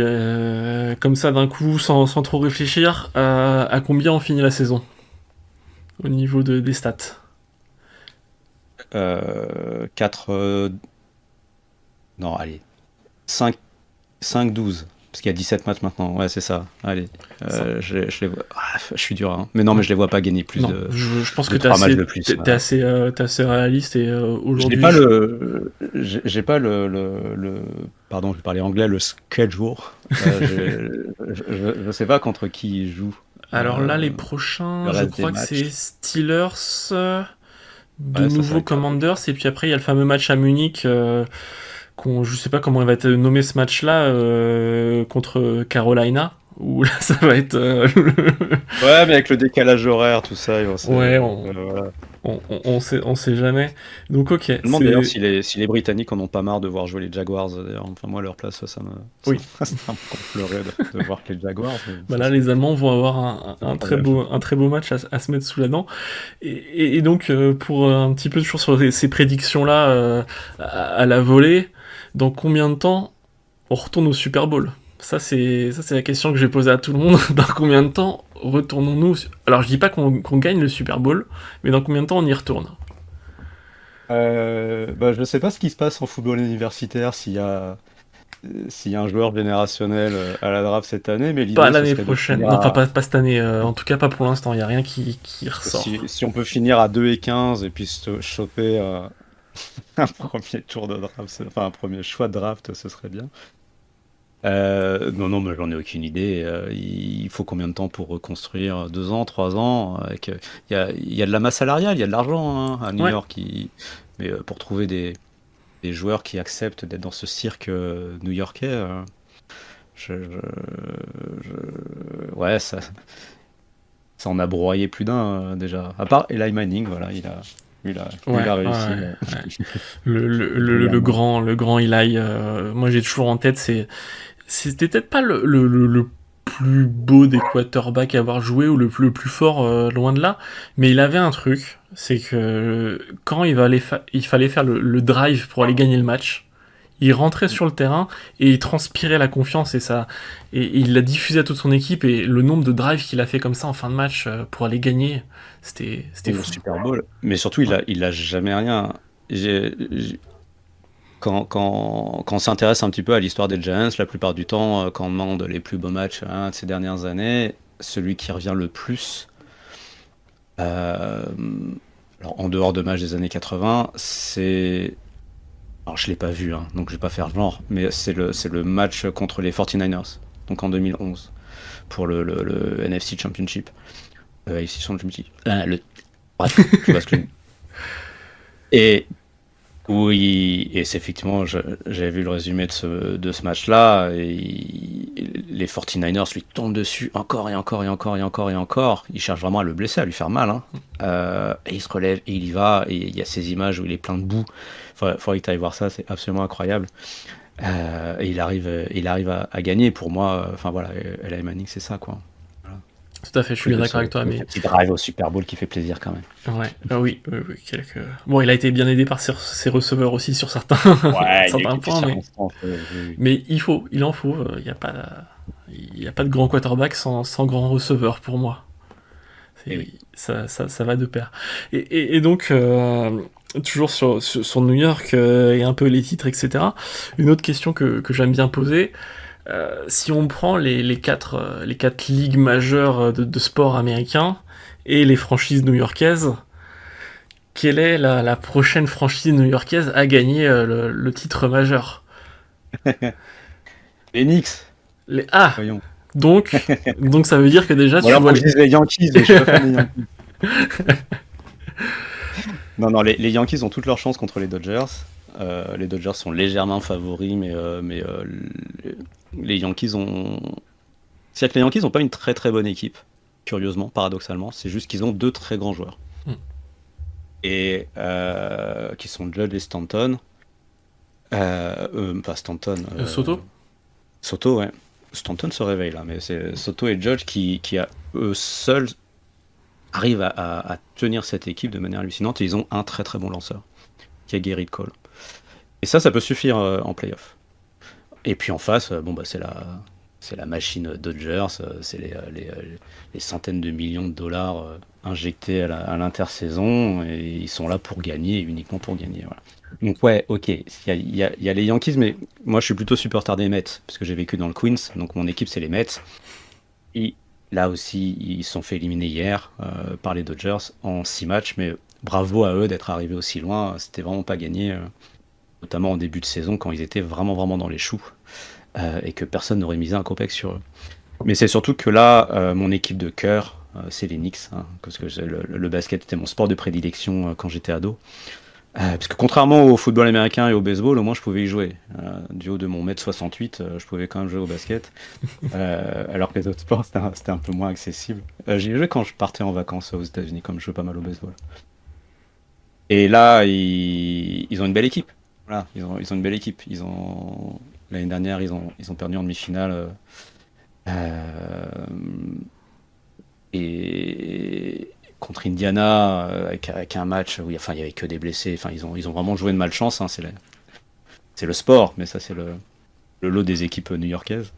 comme ça d'un coup, sans trop réfléchir, à combien on finit la saison au niveau des stats? 4. Non, allez. 5-12. Parce qu'il y a 17 matchs maintenant. Ouais, c'est ça. Allez. Je les vois. Je suis dur, hein. Mais non, mais je les vois pas gagner plus Non, de. je pense que 3 matchs de plus. t'es assez réaliste et aujourd'hui. J'ai pas pardon, je vais parler anglais, le schedule. Je sais pas contre qui ils jouent. Alors là, les prochains, je crois que c'est Steelers, de nouveau Commanders, et puis après il y a le fameux match à Munich, je sais pas comment il va être nommé ce match-là, contre Carolina, où là ça va être. Ouais, mais avec le décalage horaire, tout ça, Ouais, voilà. on sait jamais. Donc ok. Je me demande d'ailleurs si les Britanniques en ont pas marre de voir jouer les Jaguars. D'ailleurs, enfin moi à leur place, ça me pleurait de voir que les Jaguars. Bah là, les Allemands vont avoir un très beau match à se mettre sous la dent. Et donc pour un petit peu toujours sur ces prédictions-là à la volée, dans combien de temps on retourne au Super Bowl? Ça c'est la question que j'ai posée à tout le monde. Dans combien de temps retournons-nous? Alors je dis pas qu'on gagne le Super Bowl, mais dans combien de temps on y retourne? Je sais pas ce qui se passe en football universitaire, s'il y a un joueur générationnel à la draft cette année, mais l'idée pas l'année prochaine, non, enfin pas cette année, en tout cas pas pour l'instant, il n'y a rien qui ressort. Si on peut finir à 2-15 et puis se choper un premier tour de draft, enfin un premier choix de draft, ce serait bien. Non, mais j'en ai aucune idée. Il faut combien de temps pour reconstruire? 2 ans, 3 ans? Il y a de la masse salariale, il y a de l'argent, hein, à New York. Mais pour trouver des joueurs qui acceptent d'être dans ce cirque new-yorkais, ouais, ça en a broyé plus d'un déjà. À part Eli Manning, voilà, il a réussi. Le grand Eli, moi j'ai toujours en tête, c'était peut-être pas le plus beau des quarterbacks à avoir joué ou le plus fort, loin de là, mais il avait un truc, c'est que quand il fallait faire le drive pour aller gagner le match, il rentrait sur le terrain et il transpirait la confiance et il l'a diffusé à toute son équipe, et le nombre de drives qu'il a fait comme ça en fin de match pour aller gagner, c'était fou. Super Bowl. Mais surtout, il a jamais rien. Quand on s'intéresse un petit peu à l'histoire des Giants, la plupart du temps, quand on demande les plus beaux matchs de ces dernières années, celui qui revient le plus, alors en dehors de matchs des années 80, c'est... Alors je l'ai pas vu, hein, donc je vais pas faire genre, mais c'est le match contre les 49ers, donc en 2011, pour le NFC Championship. AFC Championship. Bref, tu vois ce que je... Et... Oui, et c'est effectivement, j'avais vu le résumé de ce match-là, et les 49ers lui tombent dessus encore et encore et encore et encore et encore. Il cherche vraiment à le blesser, à lui faire mal, hein. Et il se relève et il y va, et il y a ces images où il est plein de boue. Faudrait que tu ailles voir ça, c'est absolument incroyable. Et il arrive à gagner. Pour moi, enfin voilà, Eli Manning, c'est ça, quoi. Tout à fait, je suis bien d'accord avec toi. Mais petit drive au Super Bowl qui fait plaisir quand même. Ouais, oui. Bon, il a été bien aidé par ses receveurs aussi sur certains, certains points, mais il en faut. Il n'y a pas de grand quarterback sans grand receveur pour moi. Oui. Ça va de pair. Et donc, toujours sur New York et un peu les titres, etc. Une autre question que j'aime bien poser. Si on prend les quatre ligues majeures de sport américain et les franchises new-yorkaises. Quelle est la prochaine franchise new-yorkaise à gagner le titre majeur? Les Knicks, Ah, voyons. donc ça veut dire que déjà Ou tu alors, vois faut que je dise les Yankees, mais je suis pas fan des Yankees. Non, les Yankees ont toutes leurs chances contre les Dodgers. Les Dodgers sont légèrement favoris, mais les Yankees ont. C'est-à-dire que les Yankees n'ont pas une très très bonne équipe, curieusement, paradoxalement. C'est juste qu'ils ont deux très grands joueurs. Et qui sont Judge et Stanton. Pas Stanton. Soto. Soto, ouais. Stanton se réveille là, mais c'est Soto et Judge qui eux seuls arrivent à tenir cette équipe de manière hallucinante, et ils ont un très très bon lanceur, qui est Gerrit Cole. Et ça peut suffire en playoff. Et puis en face, c'est la machine Dodgers, c'est les centaines de millions de dollars injectés à l'intersaison, et ils sont là pour gagner, uniquement pour gagner. Voilà. Donc ouais, ok, il y a les Yankees, mais moi je suis plutôt supporter des Mets, parce que j'ai vécu dans le Queens, donc mon équipe c'est les Mets. Et là aussi, ils se sont fait éliminer hier par les Dodgers en 6 matchs, mais bravo à eux d'être arrivés aussi loin, c'était vraiment pas gagné, notamment en début de saison quand ils étaient vraiment vraiment dans les choux. Et que personne n'aurait misé un copec sur eux. Mais c'est surtout que là, mon équipe de cœur, c'est les Knicks, hein, parce que le basket était mon sport de prédilection quand j'étais ado. Parce que contrairement au football américain et au baseball, au moins je pouvais y jouer. Du haut de mon mètre 68, je pouvais quand même jouer au basket. Alors que les autres sports, c'était un peu moins accessible. J'y joué quand je partais en vacances aux États-Unis, comme je jouais pas mal au baseball. Et là, ils ont une belle équipe. Voilà, ils ont une belle équipe. L'année dernière, ils ont perdu en demi-finale. Et contre Indiana, avec un match où il y avait que des blessés. Enfin, ils ont vraiment joué de malchance. Hein, c'est le sport, mais ça, c'est le lot des équipes new-yorkaises.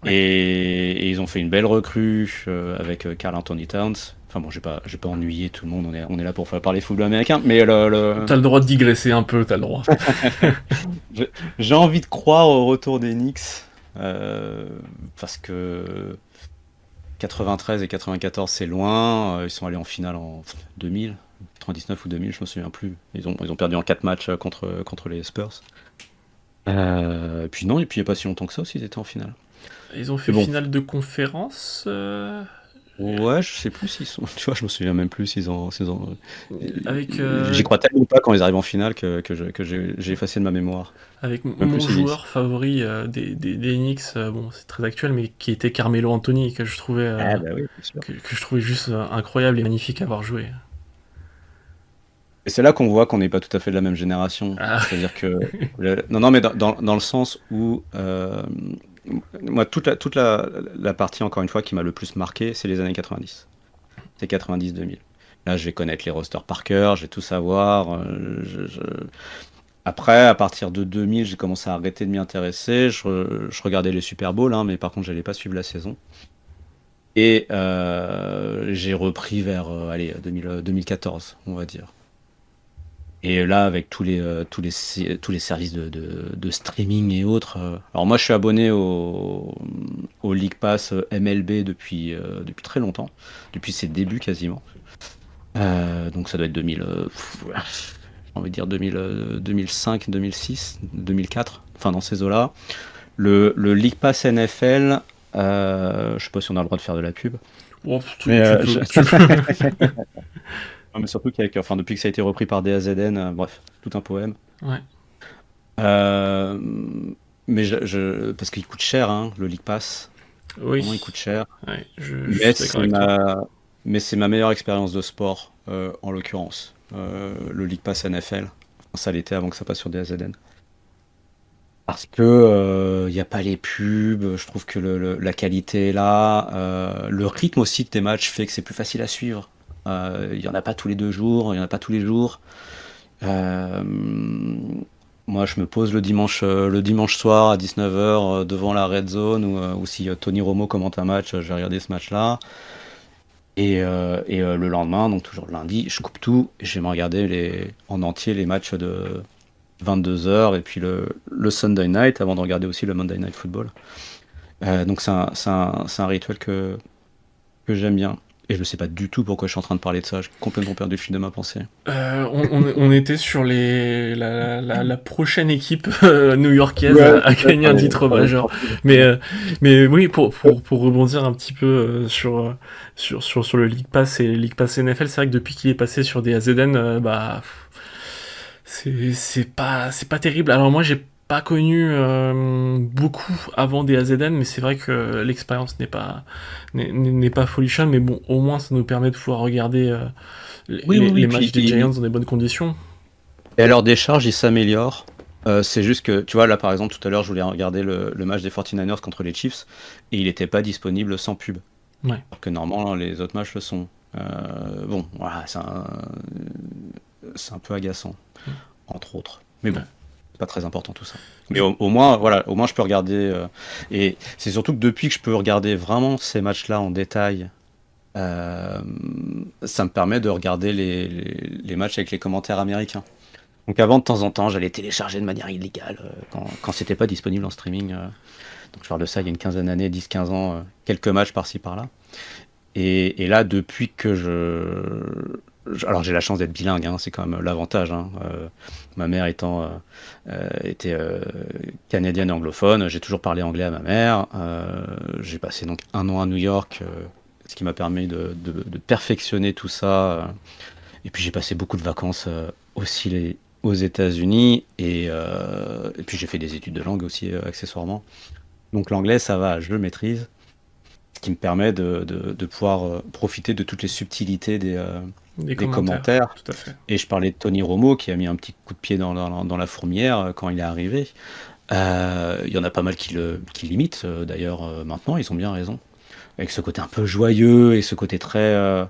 Ouais. Et ils ont fait une belle recrue avec Karl Anthony Towns. Enfin bon, j'ai pas ennuyé tout le monde, on est là pour faire parler football américain, mais T'as le droit de digresser un peu, t'as le droit. J'ai envie de croire au retour des Knicks, parce que 93 et 94 c'est loin, ils sont allés en finale en 2000, 99 ou 2000, je me souviens plus. Ils ont perdu en 4 matchs contre les Spurs. Et puis il n'y a pas si longtemps que ça aussi, ils étaient en finale. Ils ont fait finale de conférence Ouais, je sais plus s'ils sont. Tu vois, je me souviens même plus s'ils ont. Avec. J'y crois tellement pas quand ils arrivent en finale que j'ai effacé de ma mémoire. Avec mon joueur favori des Knicks, bon, c'est très actuel, mais qui était Carmelo Anthony, que je trouvais, que je trouvais juste incroyable et magnifique à avoir joué. Et c'est là qu'on voit qu'on n'est pas tout à fait de la même génération. Ah. C'est-à-dire que. Non, mais dans le sens où. Moi, toute la partie, encore une fois, qui m'a le plus marqué, c'est les années 90. C'est 90-2000. Là, je vais connaître les rosters par cœur, je vais tout savoir. Après, à partir de 2000, j'ai commencé à arrêter de m'y intéresser. Je regardais les Super Bowls, hein, mais par contre, je n'allais pas suivre la saison. Et j'ai repris vers 2014, on va dire. Et là, avec tous les services de streaming et autres. Alors moi, je suis abonné au League Pass MLB depuis très longtemps, depuis ses débuts quasiment. Donc ça doit être 2000, j'ai envie de dire 2005, 2006, 2004, enfin dans ces eaux-là. Le League Pass NFL, je sais pas si on a le droit de faire de la pub. Oh, mais surtout depuis que ça a été repris par DAZN, bref, tout un poème. Ouais. Mais parce qu'il coûte cher, hein, le League Pass. Oui. Vraiment, il coûte cher. Ouais, mais c'est ma meilleure expérience de sport, en l'occurrence. Le League Pass NFL. Ça l'était avant que ça passe sur DAZN. Parce que y a pas les pubs, je trouve que la qualité est là. Le rythme aussi de tes matchs fait que c'est plus facile à suivre. Il n'y en a pas tous les 2 jours, il n'y en a pas tous les jours. Moi, je me pose le dimanche soir à 19h devant la Red Zone, ou si Tony Romo commente un match, je vais regarder ce match-là. Et le lendemain, donc toujours le lundi, je coupe tout et je vais me regarder en entier les matchs de 22h et puis le Sunday night avant de regarder aussi le Monday Night Football. Donc c'est un rituel que j'aime bien. Et je ne sais pas du tout pourquoi je suis en train de parler de ça. J'ai complètement perdu le fil de ma pensée. On était sur la prochaine équipe new-yorkaise Ouais, à gagner un titre ouais, majeur. Mais oui, pour rebondir un petit peu sur le League Pass et League Pass NFL, c'est vrai que depuis qu'il est passé sur des AZN, c'est pas terrible. Alors moi, j'ai pas connu beaucoup avant des AZN, mais c'est vrai que l'expérience n'est pas folichonne. Mais bon, au moins, ça nous permet de pouvoir regarder oui, oui, les oui. matchs des Giants dans des bonnes conditions. Et à leur décharge, ils s'améliorent. C'est juste que, tu vois, là par exemple, tout à l'heure, je voulais regarder le match des 49ers contre les Chiefs, et il n'était pas disponible sans pub. Ouais. Alors que normalement, les autres matchs le sont. Bon, voilà, c'est un peu agaçant, entre autres. Mais bon, Ouais. c'est pas très important tout ça. Mais au moins, voilà, au moins je peux regarder. Et c'est surtout que depuis que je peux regarder vraiment ces matchs-là en détail, ça me permet de regarder les matchs avec les commentaires américains. Donc avant, de temps en temps, j'allais télécharger de manière illégale quand c'était pas disponible en streaming. Donc je parle de ça il y a une quinzaine d'années, 10-15 ans, quelques matchs par-ci par-là. Et là, depuis que alors j'ai la chance d'être bilingue, hein, c'est quand même l'avantage. Hein. Ma mère était canadienne et anglophone, j'ai toujours parlé anglais à ma mère. J'ai passé donc 1 an à New York, ce qui m'a permis de perfectionner tout ça. Et puis j'ai passé beaucoup de vacances aussi aux États-Unis et puis j'ai fait des études de langue aussi accessoirement. Donc l'anglais, ça va, je le maîtrise, ce qui me permet de pouvoir profiter de toutes les subtilités des commentaires. Tout à fait. Et je parlais de Tony Romo qui a mis un petit coup de pied dans la fourmière quand il est arrivé. Il y en a pas mal qui l'imitent d'ailleurs maintenant, ils ont bien raison. Avec ce côté un peu joyeux et ce côté très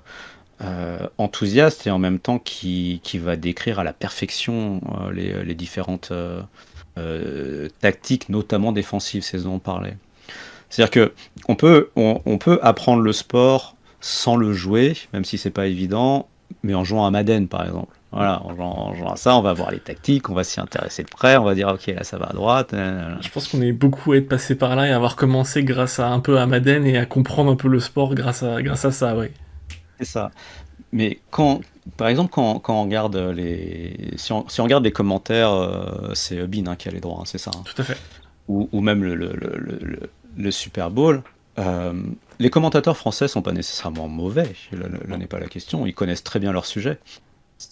enthousiaste et en même temps qui va décrire à la perfection les différentes tactiques, notamment défensives, c'est ce dont on parlait. C'est-à-dire que on peut apprendre le sport sans le jouer, même si c'est pas évident, mais en jouant à Madden par exemple. Voilà, en jouant à ça, on va voir les tactiques, on va s'y intéresser de près, on va dire ok là ça va à droite. Je pense qu'on est beaucoup à être passé par là et à avoir commencé grâce à un peu à Madden et à comprendre un peu le sport grâce à ça, ouais. C'est ça. Mais par exemple, quand on regarde si on regarde les commentaires, c'est Bean hein, qui a les droits, hein, c'est ça. Hein. Tout à fait. Ou même le Super Bowl. Les commentateurs français sont pas nécessairement mauvais, là n'est pas la question, ils connaissent très bien leur sujet.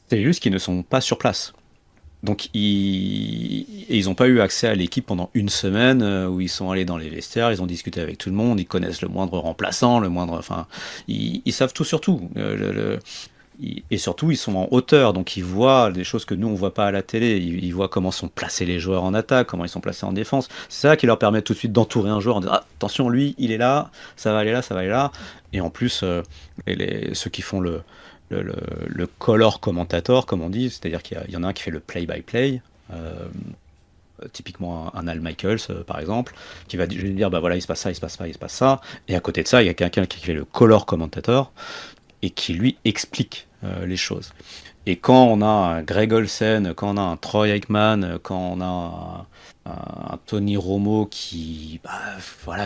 C'est juste qu'ils ne sont pas sur place. Donc ils n'ont pas eu accès à l'équipe pendant une semaine où ils sont allés dans les vestiaires, ils ont discuté avec tout le monde, ils connaissent le moindre remplaçant, enfin, ils savent tout sur tout. Et surtout, ils sont en hauteur, donc ils voient des choses que nous, on voit pas à la télé. Ils voient comment sont placés les joueurs en attaque, comment ils sont placés en défense. C'est ça qui leur permet tout de suite d'entourer un joueur en disant ah, attention, lui, il est là, ça va aller là, ça va aller là. Et en plus, ceux qui font le color commentator, comme on dit, c'est-à-dire qu'il y en a un qui fait le play-by-play. Typiquement un Al Michaels par exemple, qui va dire bah voilà, il se passe ça, il se passe ça, il se passe ça. Et à côté de ça, il y a quelqu'un qui fait le color commentator et qui lui explique les choses. Et quand on a un Greg Olsen, quand on a un Troy Aikman, quand on a un Tony Romo qui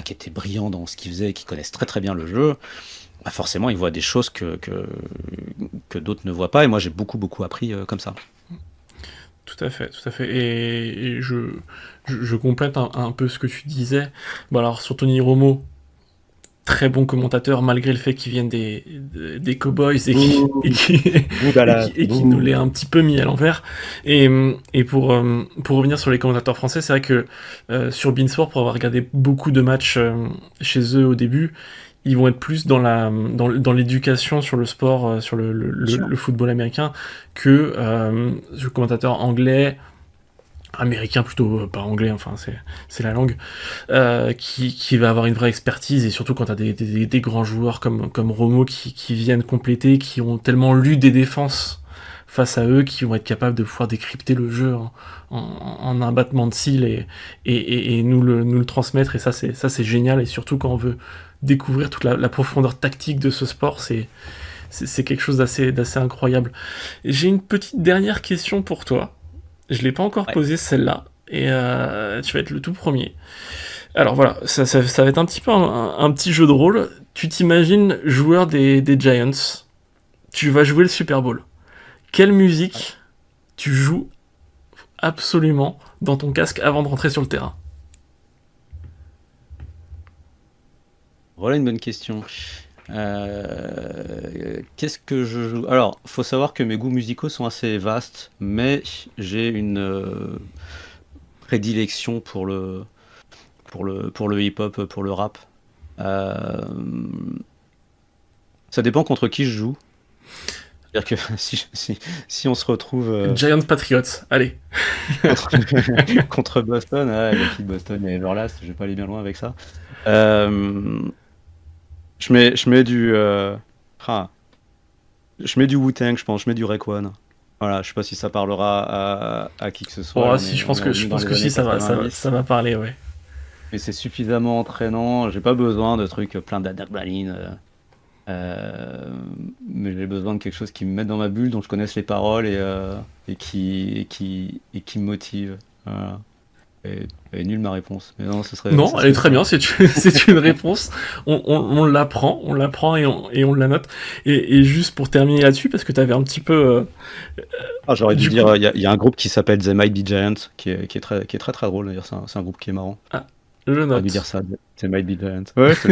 était brillant dans ce qu'il faisait, qui connaissent très très bien le jeu, bah forcément ils voient des choses que d'autres ne voient pas. Et moi j'ai beaucoup appris comme ça. Tout à fait. Et je complète un peu ce que tu disais. Bon alors sur Tony Romo, très bon commentateur malgré le fait qu'il vienne des Cowboys et qui nous l'ait un petit peu mis à l'envers. Et pour revenir sur les commentateurs français, c'est vrai que sur Beansport, pour avoir regardé beaucoup de matchs chez eux au début, ils vont être plus dans l'éducation sur le sport, sur le football américain, que le commentateur anglais, américain plutôt, pas anglais, enfin c'est la langue, qui va avoir une vraie expertise, et surtout quand t'as des grands joueurs comme Romo qui viennent compléter, qui ont tellement lu des défenses face à eux, qui vont être capables de pouvoir décrypter le jeu en un battement de cils et nous le transmettre. Et ça c'est génial, et surtout quand on veut découvrir toute la profondeur tactique de ce sport, c'est quelque chose d'assez incroyable. Et j'ai une petite dernière question pour toi. Je l'ai pas encore posée celle-là, et tu vas être le tout premier. Alors voilà, ça va être un petit peu un petit jeu de rôle. Tu t'imagines joueur des Giants, tu vas jouer le Super Bowl. Quelle musique tu joues absolument dans ton casque avant de rentrer sur le terrain? Voilà une bonne question. Qu'est-ce que je joue? Alors, faut savoir que mes goûts musicaux sont assez vastes, mais j'ai une prédilection pour le hip-hop, pour le rap. Euh, Ça dépend contre qui je joue. C'est-à-dire que si on se retrouve Giants Patriots, allez. contre Boston, l'équipe de Boston et Everlast, je vais pas aller bien loin avec ça. Euh, je mets du Wu-Tang, je pense, je mets du Rayquan. Voilà, je sais pas si ça parlera à qui que ce soit. Oh, Là, si, je on pense est que, revenu je dans pense les que si, années ça va, 90. ça va parler, ouais. Mais c'est suffisamment entraînant. J'ai pas besoin de trucs plein d'adrénaline. Mais j'ai besoin de quelque chose qui me mette dans ma bulle, dont je connaisse les paroles et qui me motive. Voilà. Et nulle ma réponse. Mais non, Non, ça elle est serait très ça. bien, c'est une réponse. On l'apprend et on la note. Et juste pour terminer là-dessus, parce que tu avais un petit peu. Ah, j'aurais dû Du dire, coup. il y a un groupe qui s'appelle The Might Be Giants, qui est très très drôle d'ailleurs. C'est un groupe qui est marrant. Ah, je J'aurais dû dire note. ça, The Might Be Giants. Ouais, je te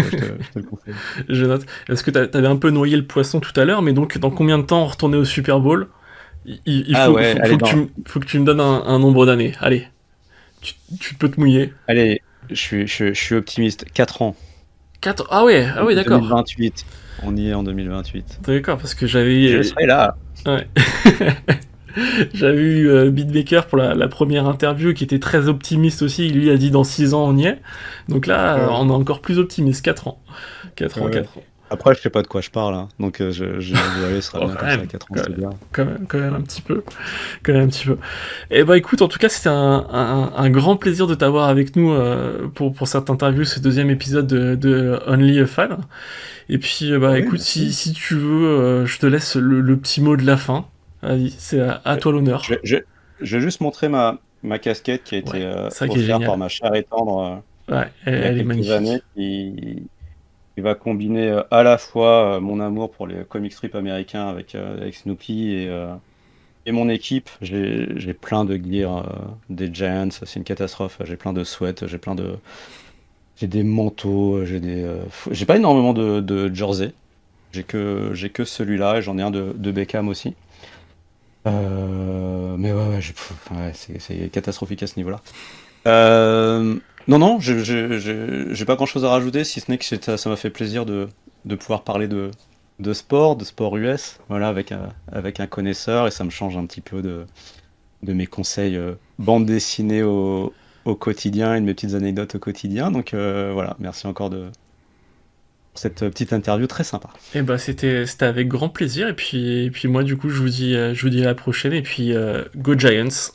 le conseille. Je note. Parce que t'avais un peu noyé le poisson tout à l'heure, mais donc dans combien de temps retourner au Super Bowl? Il Ah ouais, allez, faut que tu me donnes un nombre d'années. Allez, tu peux te mouiller. allez, je suis optimiste. 4 ans. 4. Ah ouais, d'accord. 2028. On y est en 2028. D'accord, parce que Je serai là. ouais. J'avais eu Beat Baker pour la première interview qui était très optimiste aussi. Il lui a dit dans 6 ans on y est. Donc là, Ouais. on est encore plus optimiste. 4 ans. 4 ans, Ouais. 4 ans. Après, je sais pas de quoi je parle, hein. Donc je vais aller, ce sera Oh, bien comme ça. 4 ans, c'est bien. quand même un petit peu. Quand même un petit peu. Et bah écoute, en tout cas, c'était un grand plaisir de t'avoir avec nous pour cette interview, ce deuxième épisode de Only a Fan. Et puis, bah Oui, écoute, merci. si tu veux, je te laisse le petit mot de la fin. Vas-y, c'est à toi Je, l'honneur. je, je vais juste montrer ma casquette qui a été Ouais, c'est ça qui est offerte par génial. ma chère et tendre Ouais, il y a elle est quelques années, magnifique. qui va combiner à la fois mon amour pour les comic strips américains avec Snoopy et mon équipe. J'ai plein de gear des Giants, c'est une catastrophe. J'ai plein de sweats, j'ai des manteaux, j'ai pas énormément de jersey. J'ai que celui-là et j'en ai un de Beckham aussi. Mais ouais, ouais, c'est catastrophique à ce niveau-là. Non, non, j'ai pas grand-chose à rajouter, si ce n'est que ça m'a fait plaisir de pouvoir parler de sport US, voilà, avec un connaisseur, et ça me change un petit peu de mes conseils bande dessinée au quotidien et de mes petites anecdotes au quotidien. Donc voilà, merci encore pour cette petite interview très sympa. Et bah c'était avec grand plaisir. Et puis moi, du coup, je vous dis à la prochaine. Et puis, Go Giants!